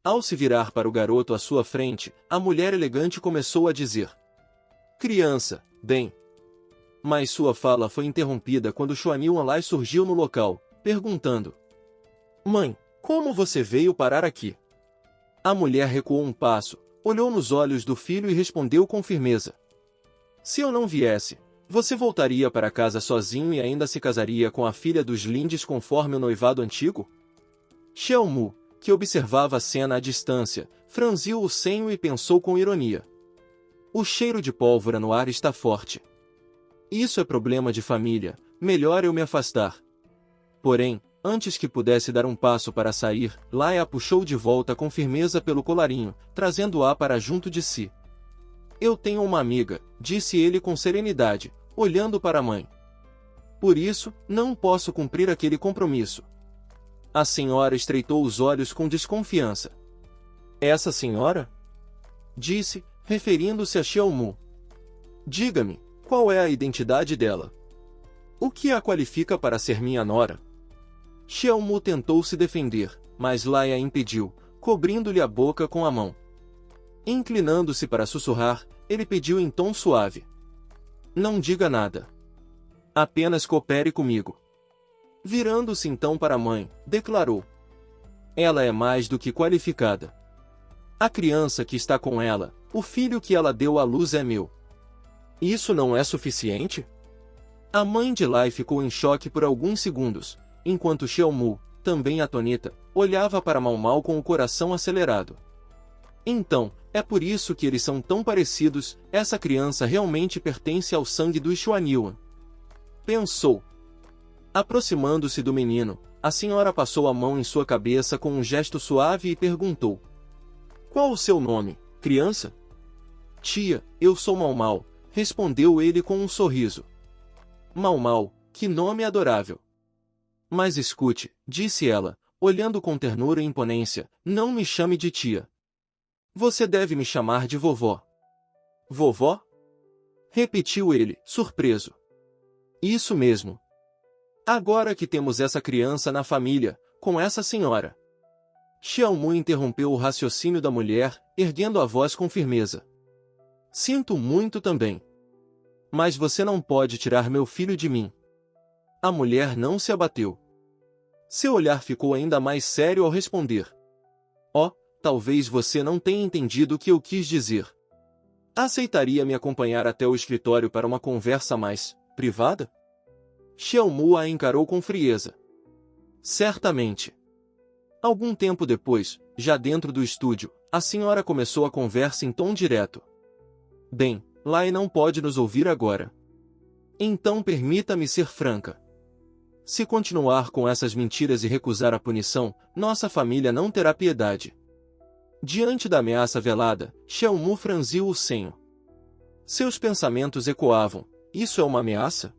Ao se virar para o garoto à sua frente, a mulher elegante começou a dizer: "Criança, bem." Mas sua fala foi interrompida quando Xuaniuanlai surgiu no local, perguntando: "Mãe, como você veio parar aqui?" A mulher recuou um passo, olhou nos olhos do filho e respondeu com firmeza: "Se eu não viesse, você voltaria para casa sozinho e ainda se casaria com a filha dos Lindes conforme o noivado antigo?" Xiaomu, que observava a cena à distância, franziu o senho e pensou com ironia: "O cheiro de pólvora no ar está forte. Isso é problema de família, melhor eu me afastar." Porém, antes que pudesse dar um passo para sair, Lai a puxou de volta com firmeza pelo colarinho, trazendo-a para junto de si. "Eu tenho uma amiga," disse ele com serenidade, olhando para a mãe. "Por isso, não posso cumprir aquele compromisso." A senhora estreitou os olhos com desconfiança. "Essa senhora?" disse, referindo-se a Xiaomu. "Diga-me, qual é a identidade dela? O que a qualifica para ser minha nora?" Xiaomu tentou se defender, mas Lai a impediu, cobrindo-lhe a boca com a mão. Inclinando-se para sussurrar, ele pediu em tom suave: "Não diga nada. Apenas coopere comigo." Virando-se então para a mãe, declarou: "Ela é mais do que qualificada. A criança que está com ela, o filho que ela deu à luz é meu." "Isso não é suficiente?" A mãe de Lai ficou em choque por alguns segundos, enquanto Xiaomu, também atonita, olhava para Mau Mau com o coração acelerado. "Então, é por isso que eles são tão parecidos, essa criança realmente pertence ao sangue dos Xuaniuan," pensou. Aproximando-se do menino, a senhora passou a mão em sua cabeça com um gesto suave e perguntou: "Qual o seu nome, criança?" "Tia, eu sou Mau Mau," respondeu ele com um sorriso. "Mau Mau, que nome adorável." "Mas escute," disse ela, olhando com ternura e imponência, "não me chame de tia. Você deve me chamar de vovó." "Vovó?" repetiu ele, surpreso. "Isso mesmo. Agora que temos essa criança na família, com essa senhora." Xiaomu interrompeu o raciocínio da mulher, erguendo a voz com firmeza: "Sinto muito também. Mas você não pode tirar meu filho de mim." A mulher não se abateu. Seu olhar ficou ainda mais sério ao responder: "Oh, talvez você não tenha entendido o que eu quis dizer. Aceitaria me acompanhar até o escritório para uma conversa mais privada?" Xiaomu a encarou com frieza. "Certamente." Algum tempo depois, já dentro do estúdio, a senhora começou a conversa em tom direto: "Bem, Lai não pode nos ouvir agora. Então permita-me ser franca. Se continuar com essas mentiras e recusar a punição, nossa família não terá piedade." Diante da ameaça velada, Xiaomu franziu o senho. Seus pensamentos ecoavam: "Isso é uma ameaça?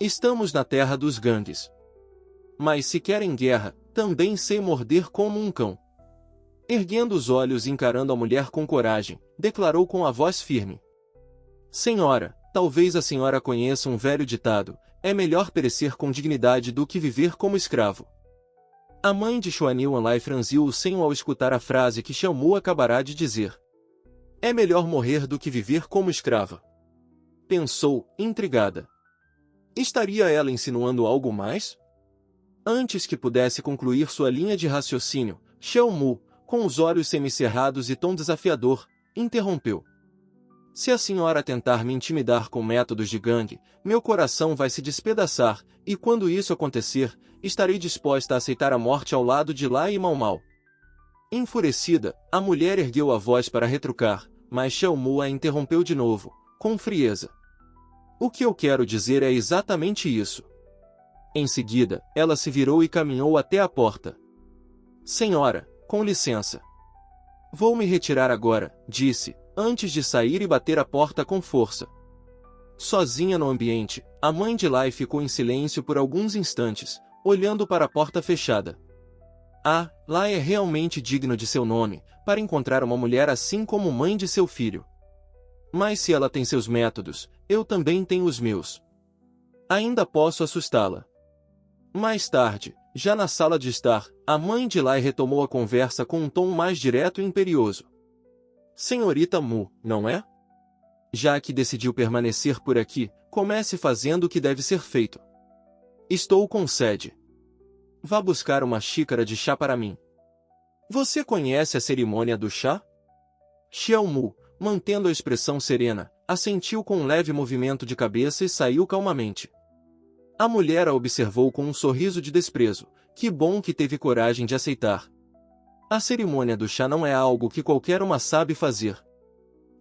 Estamos na terra dos gangues. Mas se querem guerra, também sei morder como um cão." Erguendo os olhos e encarando a mulher com coragem, declarou com a voz firme: "Senhora, talvez a senhora conheça um velho ditado: é melhor perecer com dignidade do que viver como escravo." A mãe de Xuaniuanlai franziu o senho ao escutar a frase que Xiaomu acabará de dizer. "É melhor morrer do que viver como escrava." Pensou, intrigada. Estaria ela insinuando algo mais? Antes que pudesse concluir sua linha de raciocínio, Xiaomu, com os olhos semicerrados e tom desafiador, interrompeu: "Se a senhora tentar me intimidar com métodos de gangue, meu coração vai se despedaçar, e quando isso acontecer, estarei disposta a aceitar a morte ao lado de Lai e Mau Mau." Enfurecida, a mulher ergueu a voz para retrucar, mas Xiaomu a interrompeu de novo, com frieza: "O que eu quero dizer é exatamente isso." Em seguida, ela se virou e caminhou até a porta. "Senhora, com licença. Vou me retirar agora," disse, antes de sair e bater a porta com força. Sozinha no ambiente, a mãe de Lai ficou em silêncio por alguns instantes, olhando para a porta fechada. Ah, Lai é realmente digno de seu nome, para encontrar uma mulher assim como mãe de seu filho. Mas se ela tem seus métodos, eu também tenho os meus. Ainda posso assustá-la. Mais tarde, Já na sala de estar, a mãe de Lai retomou a conversa com um tom mais direto e imperioso. Senhorita Mu, não é? Já que decidiu permanecer por aqui, comece fazendo o que deve ser feito. Estou com sede. Vá buscar uma xícara de chá para mim. Você conhece a cerimônia do chá? Xiao Mu, mantendo a expressão serena, assentiu com um leve movimento de cabeça e saiu calmamente. A mulher a observou com um sorriso de desprezo. Que bom que teve coragem de aceitar. A cerimônia do chá não é algo que qualquer uma sabe fazer.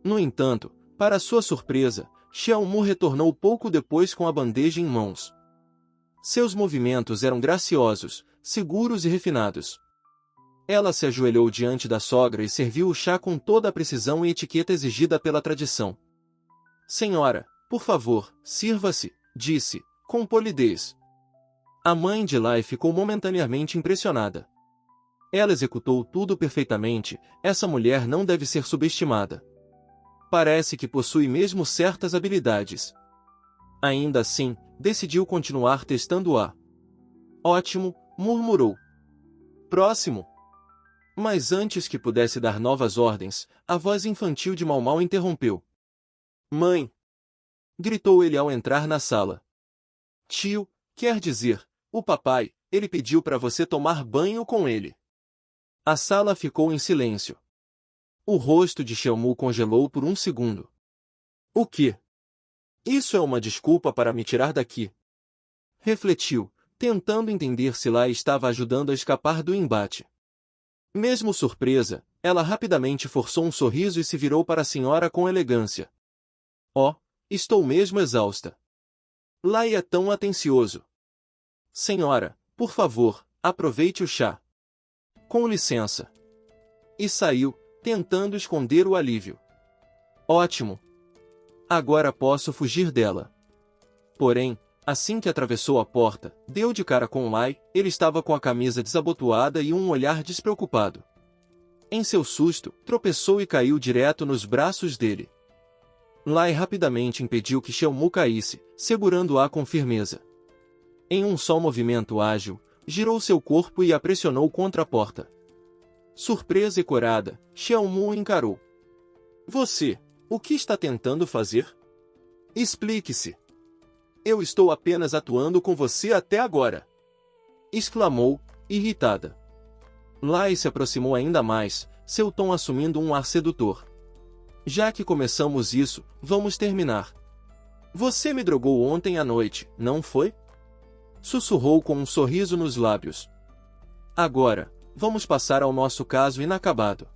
No entanto, para sua surpresa, Xiao Mu retornou pouco depois com a bandeja em mãos. Seus movimentos eram graciosos, seguros e refinados. Ela se ajoelhou diante da sogra e serviu o chá com toda a precisão e etiqueta exigida pela tradição. Senhora, por favor, sirva-se, disse, com polidez. A mãe de Lai ficou momentaneamente impressionada. Ela executou tudo perfeitamente, essa mulher não deve ser subestimada. Parece que possui mesmo certas habilidades. Ainda assim, decidiu continuar testando-a. Ótimo, murmurou. Próximo. Mas antes que pudesse dar novas ordens, a voz infantil de Mau Mau interrompeu. Mãe! Gritou ele ao entrar na sala. Tio, quer dizer, o papai, ele pediu para você tomar banho com ele. A sala ficou em silêncio. O rosto de Xiao Mu congelou por um segundo. O quê? Isso é uma desculpa para me tirar daqui. Refletiu, tentando entender se Lai estava ajudando a escapar do embate. Mesmo surpresa, ela rapidamente forçou um sorriso e se virou para a senhora com elegância. Oh, estou mesmo exausta. Lai é tão atencioso. Senhora, por favor, aproveite o chá. Com licença. E saiu, tentando esconder o alívio. Ótimo. Agora posso fugir dela. Porém, assim que atravessou a porta, deu de cara com Lai, ele estava com a camisa desabotoada e um olhar despreocupado. Em seu susto, tropeçou e caiu direto nos braços dele. Lai rapidamente impediu que Xiao Mu caísse, segurando-a com firmeza. Em um só movimento ágil, girou seu corpo e a pressionou contra a porta. Surpresa e corada, Xiao Mu encarou. Você, o que está tentando fazer? Explique-se. Eu estou apenas atuando com você até agora. Exclamou, irritada. Lai se aproximou ainda mais, seu tom assumindo um ar sedutor. Já que começamos isso, vamos terminar. Você me drogou ontem à noite, não foi? Sussurrou com um sorriso nos lábios. Agora, vamos passar ao nosso caso inacabado.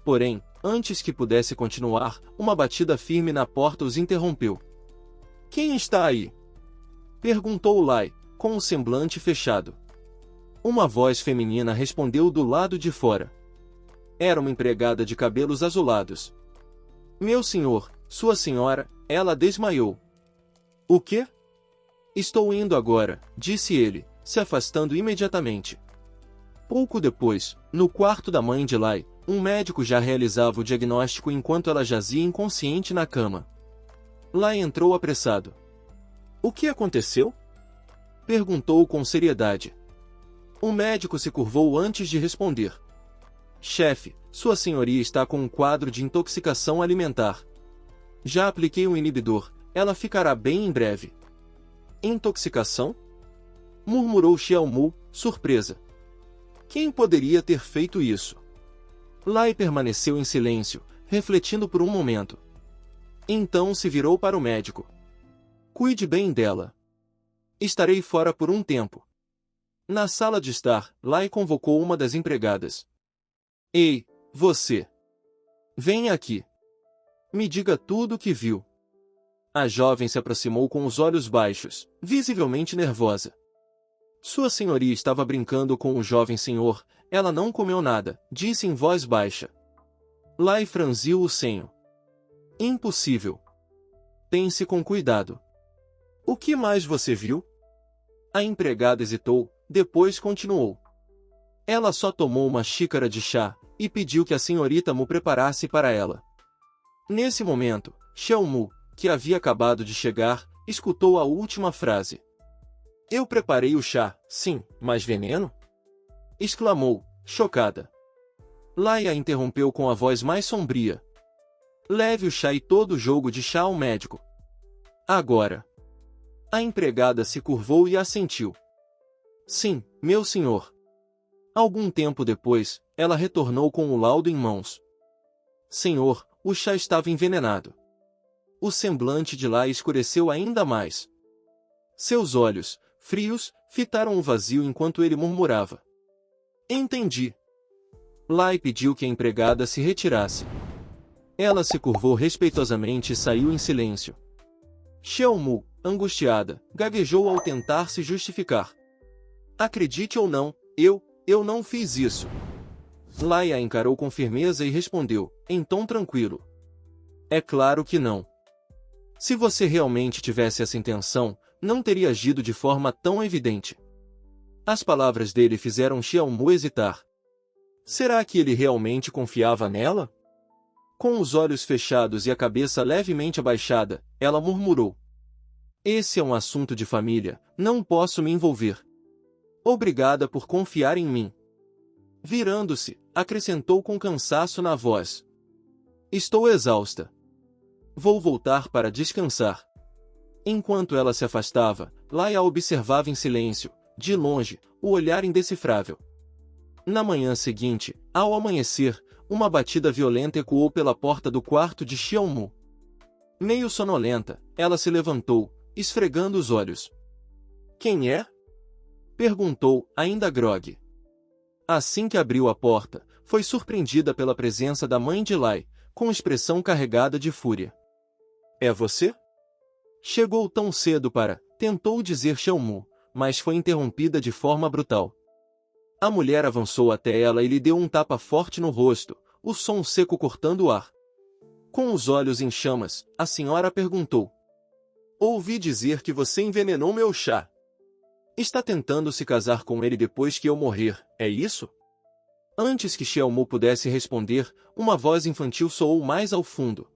Porém, antes que pudesse continuar, uma batida firme na porta os interrompeu. Quem está aí? Perguntou Lai, com o semblante fechado. Uma voz feminina respondeu do lado de fora. Era uma empregada de cabelos azulados. Meu senhor, sua senhora, ela desmaiou. O quê? Estou indo agora, disse ele, se afastando imediatamente. Pouco depois, no quarto da mãe de Lai, um médico já realizava o diagnóstico enquanto ela jazia inconsciente na cama. Lai entrou apressado. O que aconteceu? Perguntou com seriedade. O médico se curvou antes de responder. Chefe, sua senhoria está com um quadro de intoxicação alimentar. Já apliquei um inibidor, ela ficará bem em breve. Intoxicação? Murmurou Xiao Mu, surpresa. Quem poderia ter feito isso? Lai permaneceu em silêncio, refletindo por um momento. Então se virou para o médico. Cuide bem dela. Estarei fora por um tempo. Na sala de estar, Lai convocou uma das empregadas. Ei, você! Venha aqui. Me diga tudo o que viu. A jovem se aproximou com os olhos baixos, visivelmente nervosa. Sua senhoria estava brincando com o jovem senhor, ela não comeu nada, disse em voz baixa. Lai franziu o senho. Impossível. Pense com cuidado. O que mais você viu? A empregada hesitou, depois continuou. Ela só tomou uma xícara de chá, e pediu que a senhorita Mu preparasse para ela. Nesse momento, Xiao Mu, que havia acabado de chegar, escutou a última frase. Eu preparei o chá, sim, mas veneno? Exclamou, chocada. Lai a interrompeu com a voz mais sombria. Leve o chá e todo o jogo de chá ao médico. Agora. A empregada se curvou e assentiu. Sim, meu senhor. Algum tempo depois, ela retornou com o laudo em mãos. Senhor, o chá estava envenenado. O semblante de Lai escureceu ainda mais. Seus olhos, frios, fitaram o vazio enquanto ele murmurava. Entendi. Lai pediu que a empregada se retirasse. Ela se curvou respeitosamente e saiu em silêncio. Xiaomu, angustiada, gaguejou ao tentar se justificar. Acredite ou não, eu não fiz isso. Lai a encarou com firmeza e respondeu, em tom tranquilo. É claro que não. Se você realmente tivesse essa intenção, não teria agido de forma tão evidente. As palavras dele fizeram Xiaomu hesitar. Será que ele realmente confiava nela? Com os olhos fechados e a cabeça levemente abaixada, ela murmurou. Esse é um assunto de família, não posso me envolver. Obrigada por confiar em mim. Virando-se, acrescentou com cansaço na voz. Estou exausta. Vou voltar para descansar. Enquanto ela se afastava, Lai a observava em silêncio, de longe, o olhar indecifrável. Na manhã seguinte, ao amanhecer, uma batida violenta ecoou pela porta do quarto de Xiaomu. Meio sonolenta, ela se levantou, esfregando os olhos. Quem é? Perguntou, ainda grogue. Assim que abriu a porta, foi surpreendida pela presença da mãe de Lai, com expressão carregada de fúria. É você? Chegou tão cedo tentou dizer Xiaomu, mas foi interrompida de forma brutal. A mulher avançou até ela e lhe deu um tapa forte no rosto, o som seco cortando o ar. Com os olhos em chamas, a senhora perguntou. Ouvi dizer que você envenenou meu chá. Está tentando se casar com ele depois que eu morrer, é isso? Antes que Xiaomu pudesse responder, uma voz infantil soou mais ao fundo.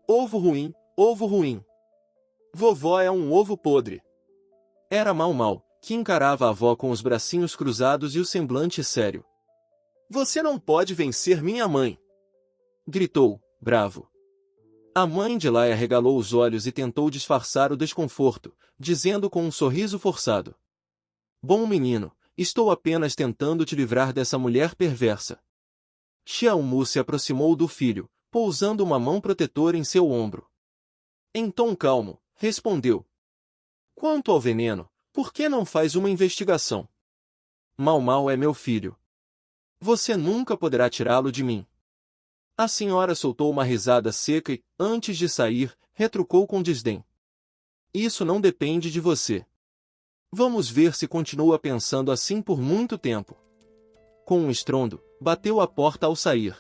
Ovo ruim, ovo ruim. Vovó é um ovo podre. Era Mau Mau, que encarava a avó com os bracinhos cruzados e o semblante sério. Você não pode vencer minha mãe! Gritou, bravo. A mãe de Lai arregalou os olhos e tentou disfarçar o desconforto, dizendo com um sorriso forçado. Bom menino, estou apenas tentando te livrar dessa mulher perversa. Xiaomu se aproximou do filho, pousando uma mão protetora em seu ombro. Em tom calmo, respondeu. Quanto ao veneno, por que não faz uma investigação? Mau Mau é meu filho. Você nunca poderá tirá-lo de mim. A senhora soltou uma risada seca e, antes de sair, retrucou com desdém. Isso não depende de você. Vamos ver se continua pensando assim por muito tempo. Com um estrondo, bateu a porta ao sair.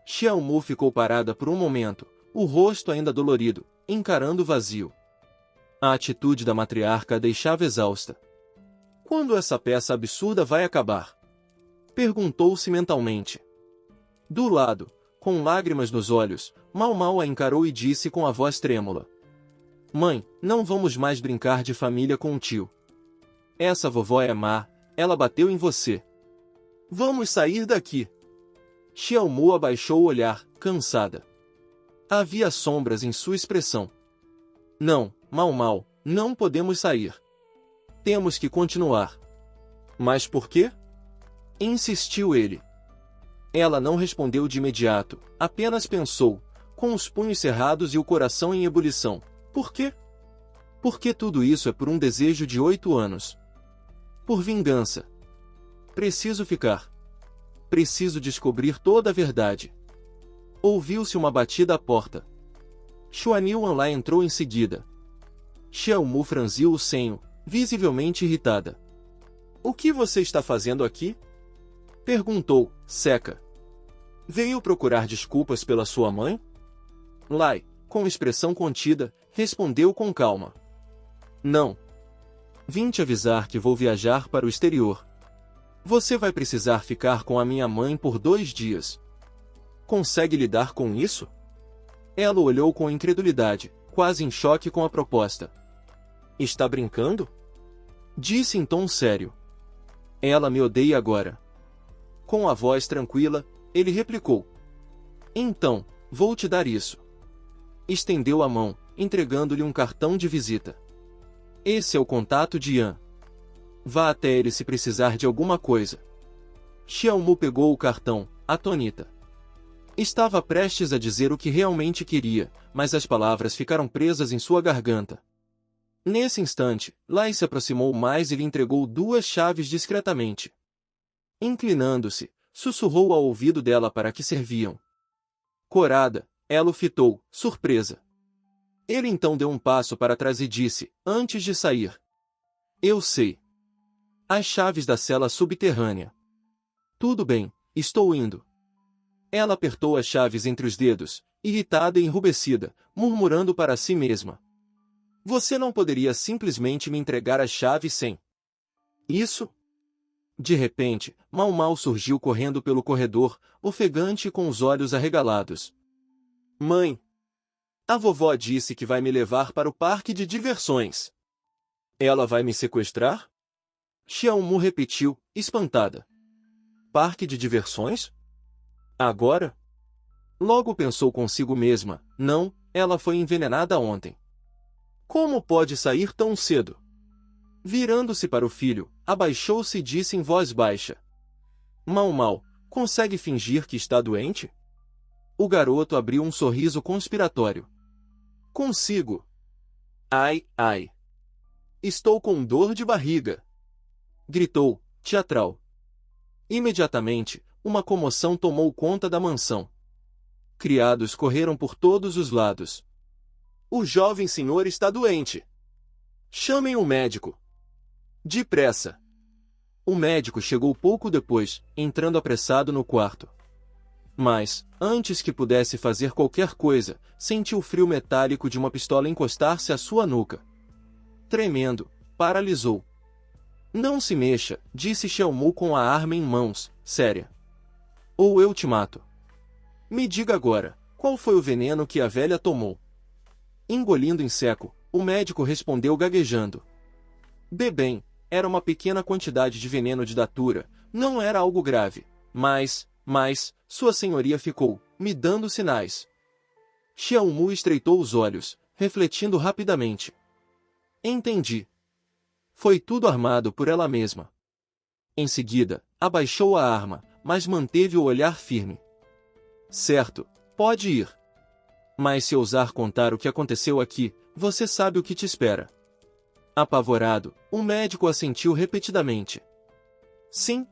Xiaomu ficou parada por um momento, o rosto ainda dolorido, encarando o vazio. A atitude da matriarca a deixava exausta. Quando essa peça absurda vai acabar? Perguntou-se mentalmente. Do lado, com lágrimas nos olhos, Mau Mau a encarou e disse com a voz trêmula. Mãe, não vamos mais brincar de família com o tio. Essa vovó é má, ela bateu em você. Vamos sair daqui. Xiaomu abaixou o olhar, cansada. Havia sombras em sua expressão. Não, Mau Mau, não podemos sair. Temos que continuar. Mas por quê? Insistiu ele. Ela não respondeu de imediato, apenas pensou, com os punhos cerrados e o coração em ebulição. Por quê? Porque tudo isso é por um desejo de 8 anos. Por vingança. Preciso ficar. Preciso descobrir toda a verdade. Ouviu-se uma batida à porta. Xuan Wanlai entrou em seguida. Xiaomu franziu o senho, visivelmente irritada. O que você está fazendo aqui? Perguntou, seca. Veio procurar desculpas pela sua mãe? Lai, com expressão contida, respondeu com calma. Não. Vim te avisar que vou viajar para o exterior. Você vai precisar ficar com a minha mãe por 2 dias. Consegue lidar com isso? Ela olhou com incredulidade, quase em choque com a proposta. Está brincando? Disse em tom sério. Ela me odeia agora. Com a voz tranquila, ele replicou. Então, vou te dar isso. Estendeu a mão, entregando-lhe um cartão de visita. Esse é o contato de Yan. Vá até ele se precisar de alguma coisa. Xiaomu pegou o cartão, atônita. Estava prestes a dizer o que realmente queria, mas as palavras ficaram presas em sua garganta. Nesse instante, Lai se aproximou mais e lhe entregou 2 chaves discretamente. Inclinando-se, sussurrou ao ouvido dela para que serviam. Corada, ela o fitou, surpresa. Ele então deu um passo para trás e disse, antes de sair. Eu sei. As chaves da cela subterrânea. Tudo bem, estou indo. Ela apertou as chaves entre os dedos, irritada e enrubescida, murmurando para si mesma. Você não poderia simplesmente me entregar as chaves sem isso? De repente, Mau Mau surgiu correndo pelo corredor, ofegante e com os olhos arregalados. Mãe! A vovó disse que vai me levar para o parque de diversões. Ela vai me sequestrar? Xiaomu repetiu, espantada. Parque de diversões? Agora? Logo pensou consigo mesma, não, ela foi envenenada ontem. Como pode sair tão cedo? Virando-se para o filho, abaixou-se e disse em voz baixa. Mau Mau, consegue fingir que está doente? O garoto abriu um sorriso conspiratório. Consigo. Ai, ai. Estou com dor de barriga. Gritou, teatral. Imediatamente, uma comoção tomou conta da mansão. Criados correram por todos os lados. O jovem senhor está doente. Chamem o médico. Depressa. O médico chegou pouco depois, entrando apressado no quarto. Mas, antes que pudesse fazer qualquer coisa, sentiu o frio metálico de uma pistola encostar-se à sua nuca. Tremendo, paralisou. Não se mexa, disse Xiaomu com a arma em mãos, séria. Ou eu te mato. Me diga agora, qual foi o veneno que a velha tomou? Engolindo em seco, o médico respondeu gaguejando. Bem, era uma pequena quantidade de veneno de datura, não era algo grave, mas, sua senhoria ficou, me dando sinais. Xiaomu estreitou os olhos, refletindo rapidamente. Entendi. Foi tudo armado por ela mesma. Em seguida, abaixou a arma, mas manteve o olhar firme. Certo, pode ir. Mas se ousar contar o que aconteceu aqui, você sabe o que te espera. Apavorado, o médico assentiu repetidamente. Sim,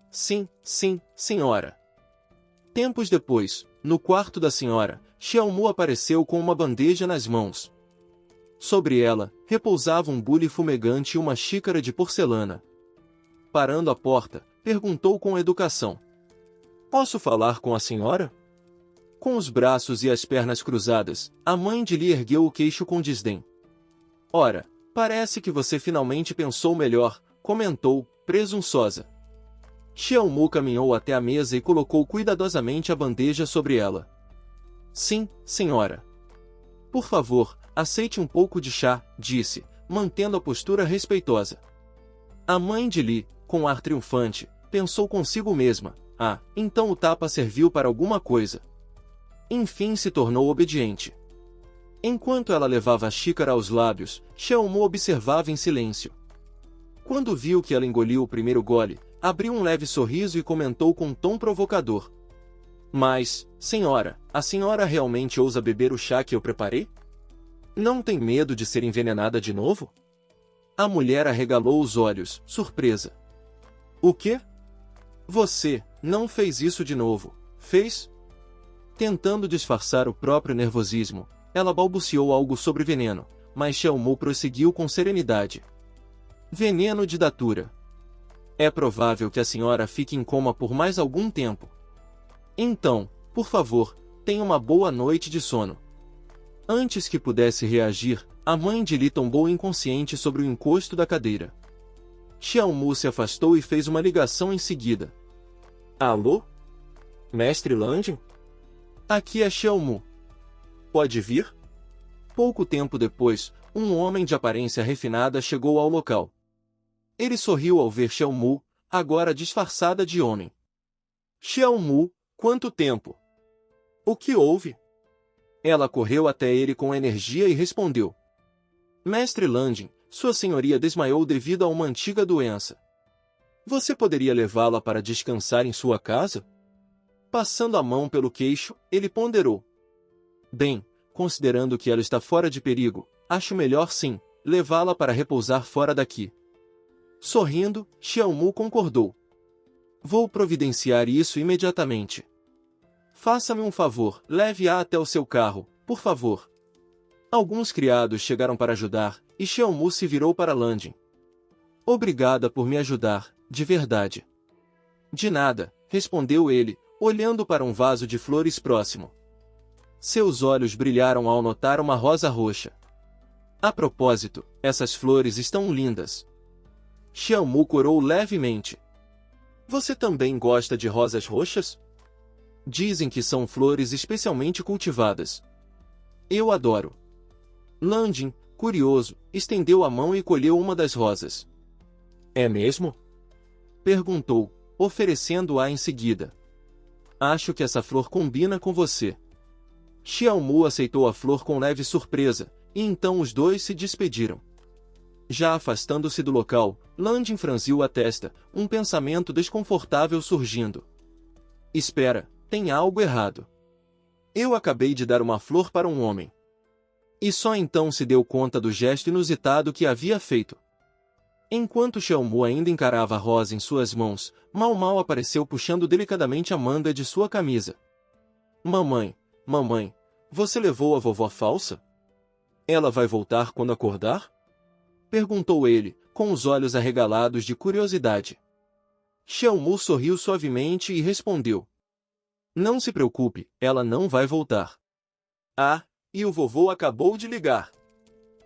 senhora. Tempos depois, no quarto da senhora, Xiaomu apareceu com uma bandeja nas mãos. Sobre ela, repousava um bule fumegante e uma xícara de porcelana. Parando à porta, perguntou com educação. Posso falar com a senhora? Com os braços e as pernas cruzadas, a mãe de Li ergueu o queixo com desdém. Ora, parece que você finalmente pensou melhor, comentou, presunçosa. Xiaomu caminhou até a mesa e colocou cuidadosamente a bandeja sobre ela. Sim, senhora. Por favor, aceite um pouco de chá, disse, mantendo a postura respeitosa. A mãe de Li, com ar triunfante, pensou consigo mesma, então o tapa serviu para alguma coisa. Enfim se tornou obediente. Enquanto ela levava a xícara aos lábios, Xiaomu observava em silêncio. Quando viu que ela engoliu o primeiro gole, abriu um leve sorriso e comentou com um tom provocador. Mas, senhora, a senhora realmente ousa beber o chá que eu preparei? Não tem medo de ser envenenada de novo? A mulher arregalou os olhos, surpresa. O quê? Você não fez isso de novo, fez? Tentando disfarçar o próprio nervosismo, ela balbuciou algo sobre veneno, mas Xiaomu prosseguiu com serenidade. Veneno de datura. É provável que a senhora fique em coma por mais algum tempo. Então, por favor, tenha uma boa noite de sono. Antes que pudesse reagir, a mãe de Li tombou inconsciente sobre o encosto da cadeira. Xiaomu se afastou e fez uma ligação em seguida. Alô? Mestre Landing? Aqui é Xiaomu. Pode vir? Pouco tempo depois, um homem de aparência refinada chegou ao local. Ele sorriu ao ver Xiaomu, agora disfarçada de homem. Xiaomu, quanto tempo? O que houve? Ela correu até ele com energia e respondeu. Mestre Landin, sua senhoria desmaiou devido a uma antiga doença. Você poderia levá-la para descansar em sua casa? Passando a mão pelo queixo, ele ponderou. Bem, considerando que ela está fora de perigo, acho melhor sim, levá-la para repousar fora daqui. Sorrindo, Xiaomu concordou. Vou providenciar isso imediatamente. Faça-me um favor, leve-a até o seu carro, por favor. Alguns criados chegaram para ajudar, e Xiaomu se virou para Landin. Obrigada por me ajudar, de verdade. De nada, respondeu ele, olhando para um vaso de flores próximo. Seus olhos brilharam ao notar uma rosa roxa. A propósito, essas flores estão lindas. Xiaomu corou levemente. Você também gosta de rosas roxas? Dizem que são flores especialmente cultivadas. Eu adoro. Landin, curioso, estendeu a mão e colheu uma das rosas. É mesmo? Perguntou, oferecendo-a em seguida. Acho que essa flor combina com você. Xiaomu aceitou a flor com leve surpresa, e então os dois se despediram. Já afastando-se do local, Landin franziu a testa, um pensamento desconfortável surgindo. Espera, tem algo errado. Eu acabei de dar uma flor para um homem. E só então se deu conta do gesto inusitado que havia feito. Enquanto Xiaomu ainda encarava a rosa em suas mãos, Mau Mau apareceu puxando delicadamente a manga de sua camisa. Mamãe, você levou a vovó falsa? Ela vai voltar quando acordar? Perguntou ele, com os olhos arregalados de curiosidade. Xiaomu sorriu suavemente e respondeu. Não se preocupe, ela não vai voltar. Ah, e o vovô acabou de ligar.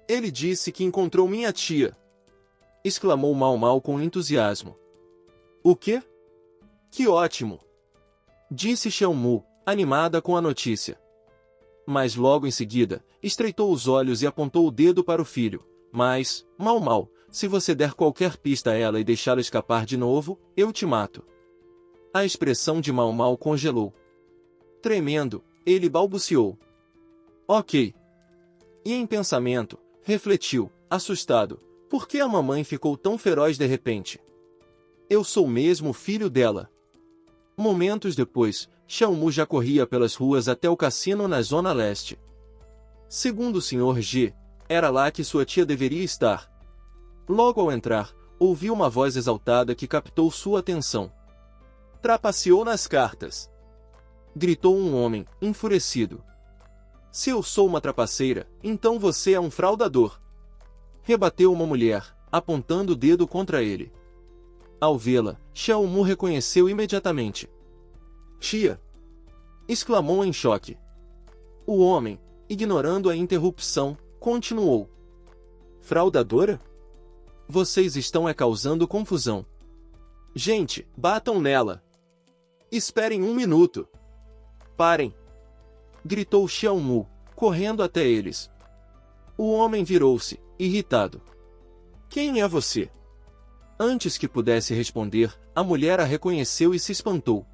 Ele disse que encontrou minha tia. Exclamou Mau Mau com entusiasmo. O quê? Que ótimo! Disse Xiaomu, animada com a notícia. Mas logo em seguida, estreitou os olhos e apontou o dedo para o filho. Mas, Mau Mau, se você der qualquer pista a ela e deixá-la escapar de novo, eu te mato. A expressão de Mau Mau congelou. Tremendo, ele balbuciou. Ok. E em pensamento, refletiu, assustado, por que a mamãe ficou tão feroz de repente? Eu sou mesmo filho dela. Momentos depois, Xiaomu já corria pelas ruas até o cassino na zona leste. Segundo o Sr. G, era lá que sua tia deveria estar. Logo ao entrar, ouviu uma voz exaltada que captou sua atenção. Trapaceou nas cartas. Gritou um homem, enfurecido. Se eu sou uma trapaceira, então você é um fraudador. Rebateu uma mulher, apontando o dedo contra ele. Ao vê-la, Xiaomu reconheceu imediatamente. Tia! Exclamou em choque. O homem, ignorando a interrupção, continuou. Fraudadora? Vocês estão causando confusão. Gente, batam nela. Esperem um minuto. Parem! Gritou Xiaomu, correndo até eles. O homem virou-se, irritado. Quem é você? Antes que pudesse responder, a mulher a reconheceu e se espantou.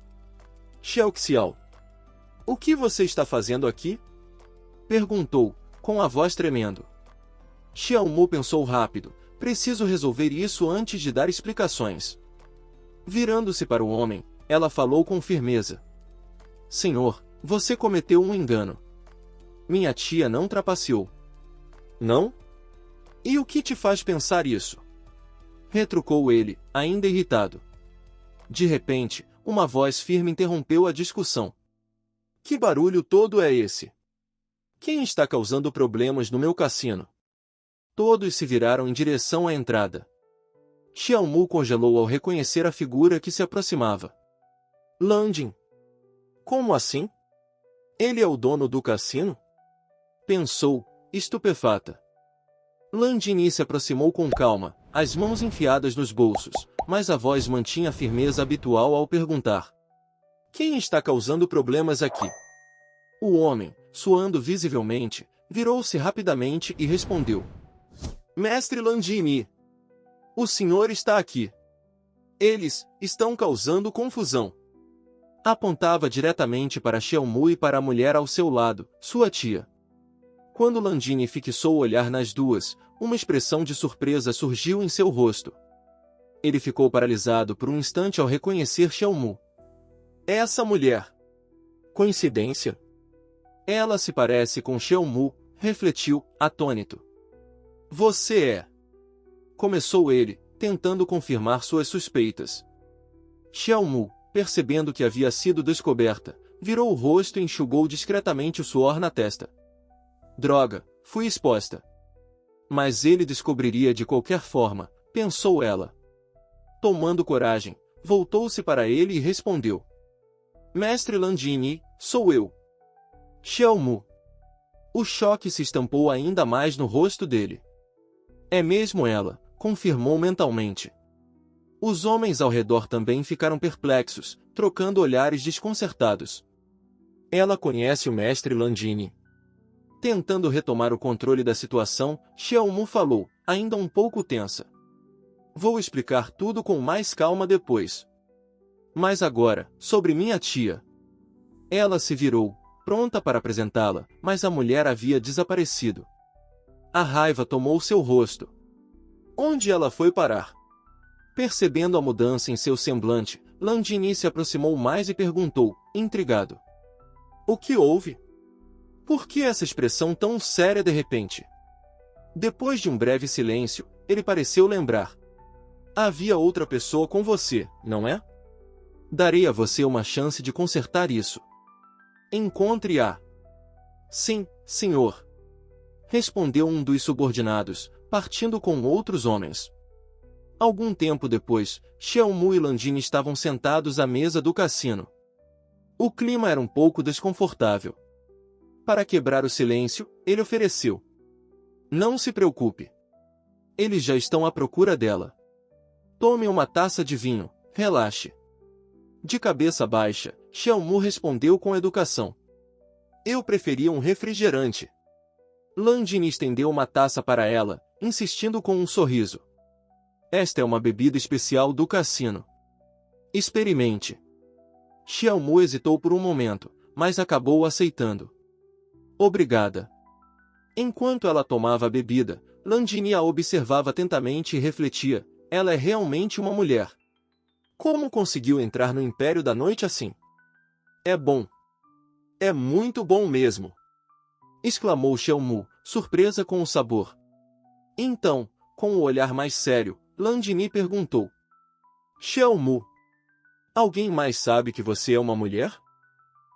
Xiaoxiao. O que você está fazendo aqui? Perguntou, com a voz tremendo. Xiaomu pensou rápido, preciso resolver isso antes de dar explicações. Virando-se para o homem, ela falou com firmeza. Senhor, você cometeu um engano. Minha tia não trapaceou. Não? E o que te faz pensar isso? Retrucou ele, ainda irritado. De repente, uma voz firme interrompeu a discussão. Que barulho todo é esse? Quem está causando problemas no meu cassino? Todos se viraram em direção à entrada. Xiaomu congelou ao reconhecer a figura que se aproximava. Landin. Como assim? Ele é o dono do cassino? Pensou, estupefata. Landin se aproximou com calma, as mãos enfiadas nos bolsos, mas a voz mantinha a firmeza habitual ao perguntar. Quem está causando problemas aqui? O homem, suando visivelmente, virou-se rapidamente e respondeu. Mestre Landini. O senhor está aqui. Eles estão causando confusão. Apontava diretamente para Xiaomu e para a mulher ao seu lado, sua tia. Quando Landini fixou o olhar nas duas, uma expressão de surpresa surgiu em seu rosto. Ele ficou paralisado por um instante ao reconhecer Xiaomu. Essa mulher. Coincidência? Ela se parece com Xiaomu, refletiu, atônito. Você é. Começou ele, tentando confirmar suas suspeitas. Xiaomu, percebendo que havia sido descoberta, virou o rosto e enxugou discretamente o suor na testa. Droga, fui exposta. Mas ele descobriria de qualquer forma, pensou ela. Tomando coragem, voltou-se para ele e respondeu. Mestre Landini, sou eu. Xiaomu. O choque se estampou ainda mais no rosto dele. É mesmo ela, confirmou mentalmente. Os homens ao redor também ficaram perplexos, trocando olhares desconcertados. Ela conhece o mestre Landini. Tentando retomar o controle da situação, Xiaomu falou, ainda um pouco tensa. Vou explicar tudo com mais calma depois. Mas agora, sobre minha tia. Ela se virou, pronta para apresentá-la, mas a mulher havia desaparecido. A raiva tomou seu rosto. Onde ela foi parar? Percebendo a mudança em seu semblante, Landini se aproximou mais e perguntou, intrigado. O que houve? Por que essa expressão tão séria de repente? Depois de um breve silêncio, ele pareceu lembrar. Havia outra pessoa com você, não é? Darei a você uma chance de consertar isso. Encontre-a. Sim, senhor. Respondeu um dos subordinados, partindo com outros homens. Algum tempo depois, Xiaomu e Landini estavam sentados à mesa do cassino. O clima era um pouco desconfortável. Para quebrar o silêncio, ele ofereceu. Não se preocupe. Eles já estão à procura dela. Tome uma taça de vinho, relaxe. De cabeça baixa, Xiaomu respondeu com educação. Eu preferia um refrigerante. Landini estendeu uma taça para ela, insistindo com um sorriso. Esta é uma bebida especial do cassino. Experimente. Xiaomu hesitou por um momento, mas acabou aceitando. Obrigada. Enquanto ela tomava a bebida, Landini a observava atentamente e refletia, ela é realmente uma mulher. Como conseguiu entrar no Império da Noite assim? É bom. É muito bom mesmo. Exclamou Xiaomu, surpresa com o sabor. Então, com o olhar mais sério, Landini perguntou. Xiaomu. Alguém mais sabe que você é uma mulher?